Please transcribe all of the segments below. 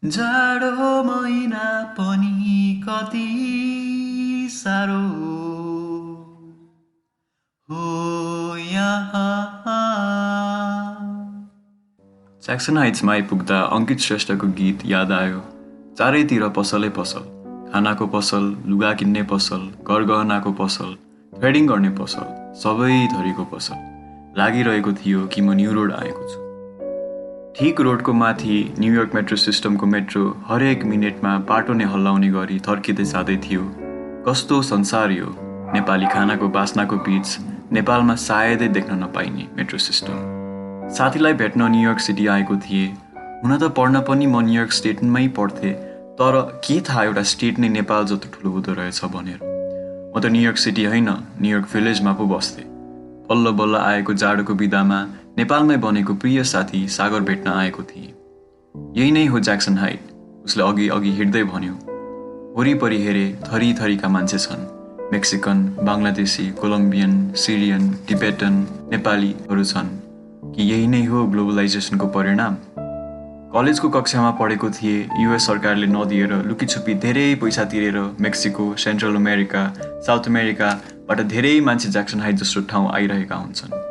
जाडो महिना पनि कति साह्रो हो यहाँ। ज्याक्सन हाइट्समा आइपुग्दा अंकित श्रेष्ठको गीत याद आयो। चारैतिर पसलै पसल, खानाको पसल, लुगा किन्ने पसल, गरगहनाको पसल, थ्रेडिङ गर्ने पसल, सबै थरीको पसल लागिरहेको थियो कि म न्यू रोड आएको छु। ठीक रोडको माथि न्युयोर्क मेट्रो सिस्टमको मेट्रो हरेक मिनेटमा बाटो नै हल्लाउने गरी थर्किँदै जाँदै थियो। कस्तो संसार यो, नेपाली खानाको बास्नाको बीच नेपालमा सायदै देख्न नपाइने मेट्रो सिस्टम। साथीलाई भेट्न न्युयोर्क सिटी आएको थिएँ। हुन त पढ्न पनि म न्युयोर्क स्टेटमै पढ्थेँ, तर के थाहा एउटा स्टेट नै नेपाल जस्तो ठुलो हुँदो रहेछ भनेर। म त न्युयोर्क सिटी होइन, न्युयोर्क भिलेजमा पो बस्थेँ। बल्ल बल्ल आएको जाडोको बिदामा नेपालमै बनेको प्रिय साथी सागर भेट्न आएको थिएँ। यही नै हो ज्याक्सन हाइट, उसले अघि अघि हिँड्दै भन्यो। वरिपरि हेरे थरी थरीका मान्छे छन्। Mexican, Bangladeshi, Columbian, Syrian, Tibetan, नेपालीहरू छन्। कि यही नै हो ग्लोबलाइजेसनको परिणाम? कलेजको कक्षामा पढेको थिएँ। युएस सरकारले नदिएर लुकीछुपी धेरै पैसा तिरेर मेक्सिको, सेन्ट्रल अमेरिका, साउथ अमेरिकाबाट धेरै मान्छे ज्याक्सन हाइट जस्तो ठाउँ आइरहेका हुन्छन्।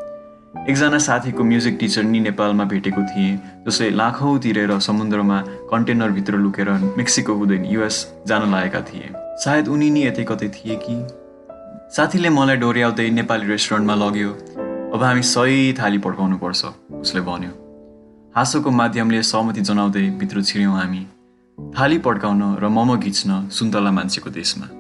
एकजना साथीको म्युजिक टिचर नि नेपालमा भेटेको थिएँ, जसले लाखौँ तिरेर समुद्रमा कन्टेनरभित्र लुकेर मेक्सिको हुँदै युएस जान लागेका थिए। सायद उनी नि यतै कतै थिए कि। साथीले मलाई डोर्याउँदै नेपाली रेस्टुरेन्टमा लग्यो। अब हामी सही थाली पड्काउनु पर्छ, उसले भन्यो। हाँसोको माध्यमले सहमति जनाउँदै भित्र छिर्यौँ हामी। थाली पड्काउन र मोमो घिच्न सुन्तला मान्छेको देशमा।